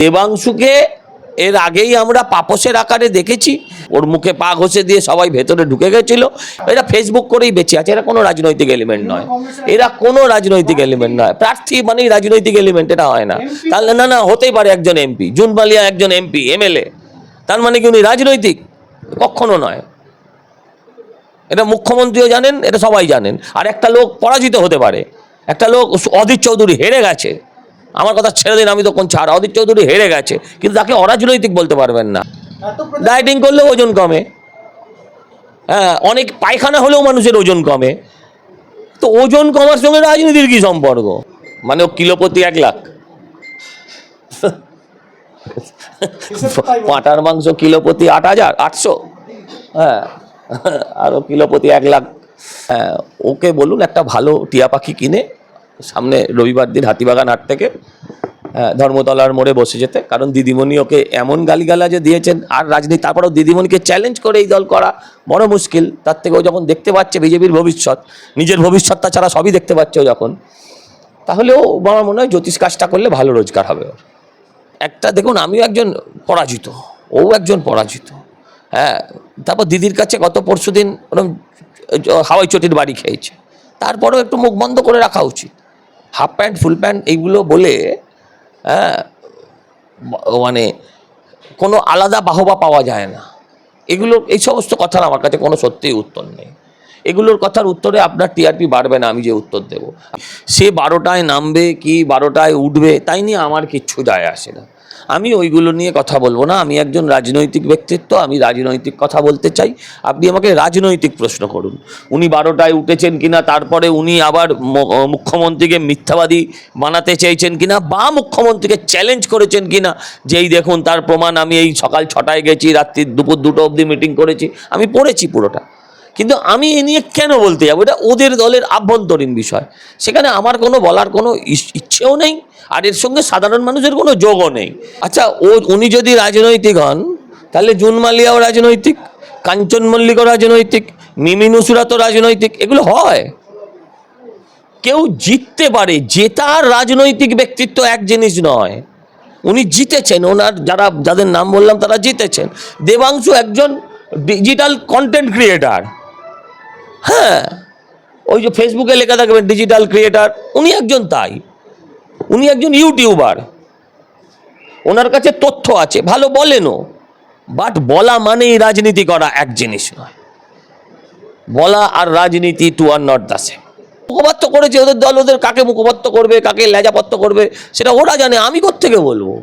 দেবাংশুকে এর আগেই আমরা পাপসের আকারে দেখেছি, ওর মুখে পা ঘষে দিয়ে সবাই ভেতরে ঢুকে গেছিল। এরা ফেসবুক করেই বেঁচে আছে, এরা কোনো রাজনৈতিক এলিমেন্ট নয়, এরা কোনো রাজনৈতিক এলিমেন্ট নয়। প্রার্থী মানেই রাজনৈতিক এলিমেন্ট, এটা হয় না। তাহলে না হতেই পারে একজন এমপি, জুন মালিয়া একজন এমপি এমএলএ, তার মানে কি উনি রাজনৈতিক? কখনো নয়। এটা মুখ্যমন্ত্রীও জানেন, এটা সবাই জানেন। আর একটা লোক পরাজিত হতে পারে, একটা লোক অধীর চৌধুরী হেরে গেছে, আমার কথা ছেড়ে দিন, আমি তো কোন ছাড়, অধীর চৌধুরী হেরে গেছে, কিন্তু তাকে অরাজনৈতিক বলতে পারবেন না। ডায়েটিং করলেও ওজন কমে, হ্যাঁ, অনেক পায়খানা হলেও মানুষের ওজন কমে। তো ওজন কমার সঙ্গে রাজনীতির কি সম্পর্ক? মানে ও কিলোপতি 1 লাখ, পাঁটার মাংস কিলোপতি 8,800, হ্যাঁ, আরও কিলোপতি 1 লাখ। হ্যাঁ, ওকে বলুন একটা ভালো টিয়া পাখি কিনে সামনে রবিবার দিন হাতিবাগান হাট থেকে ধর্মতলার মোড়ে বসে যেতে। কারণ দিদিমণি ওকে এমন গালিগালাজে দিয়েছেন, আর রাজনীতি, তারপরেও দিদিমণিকে চ্যালেঞ্জ করে এই দল করা বড় মুশকিল। তার থেকে ও যখন দেখতে পাচ্ছে বিজেপির ভবিষ্যৎ, নিজের ভবিষ্যৎটা ছাড়া সবই দেখতে পাচ্ছে ও যখন, তাহলেও আমার মনে হয় জ্যোতিষ কাজটা করলে ভালো রোজগার হবে ওর। একটা দেখুন, আমিও একজন পরাজিত, ও একজন পরাজিত, হ্যাঁ। তারপর দিদির কাছে গত পরশুদিন ওরকম হাওয়াই চটির বাড়ি খেয়েছে, তারপরেও একটু মুখ বন্ধ করে রাখা উচিত। হাফ প্যান্ট ফুল প্যান্ট এইগুলো বলে, হ্যাঁ, মানে কোনো আলাদা বাহবা পাওয়া যায় না। এগুলো, এই সমস্ত কথার আমার কাছে কোনো সত্যিই উত্তর নেই। এগুলোর কথার উত্তরে আপনার টিআরপি বাড়বে না আমি যে উত্তর দেব। সে 12টায় নামবে কি 12টায় উঠবে তাই নিয়ে আমার কিচ্ছু যায় আসে না, আমি ওইগুলো নিয়ে কথা বলবো না। আমি একজন রাজনৈতিক ব্যক্তিত্ব, আমি রাজনৈতিক কথা বলতে চাই। আপনি আমাকে রাজনৈতিক প্রশ্ন করুন, উনি 12টায় উঠেছেন কিনা, তারপরে উনি আবার মুখ্যমন্ত্রীকে মিথ্যাবাদী বানাতে চেয়েছেন কিনা, বা মুখ্যমন্ত্রীকে চ্যালেঞ্জ করেছেন কিনা, যেই দেখুন তার প্রমাণ, আমি এই সকাল 6টায় গেছি, রাত্রি দুপুর 2টো অবধি মিটিং করেছি, আমি পড়েছি পুরোটা। কিন্তু আমি এ নিয়ে কেন বলতে যাবো? এটা ওদের দলের আভ্যন্তরীণ বিষয়, সেখানে আমার কোনো বলার কোনো ইচ্ছেও নেই, আর এর সঙ্গে সাধারণ মানুষের কোনো যোগও নেই। আচ্ছা, উনি যদি রাজনৈতিক হন, তাহলে জুন মালিয়াও রাজনৈতিক, কাঞ্চন মল্লিকও রাজনৈতিক, মিমি নুসরাতও রাজনৈতিক। এগুলো হয়, কেউ জিততে পারে, জেতার রাজনৈতিক ব্যক্তিত্ব এক জিনিস নয়। উনি জিতেছেন, ওনার যাদের নাম বললাম তারা জিতেছেন। দেবাংশু একজন ডিজিটাল কন্টেন্ট ক্রিয়েটার, হ্যাঁ, ওই যে ফেসবুকে লেখা থাকবেন ডিজিটাল ক্রিয়েটার, উনি একজন তাই, উনি একজন ইউটিউবার, ওনার কাছে তথ্য আছে, ভালো বলেনও। বাট বলা মানেই রাজনীতি করা এক জিনিস নয়, বলা আর রাজনীতি two are not the same. মুখপাত্র করেছে ওদের দল, ওদের কাকে মুখপাত্র করবে, কাকে লেজাপাত্র করবে সেটা ওরা জানে, আমি কোত্থেকে বলবো?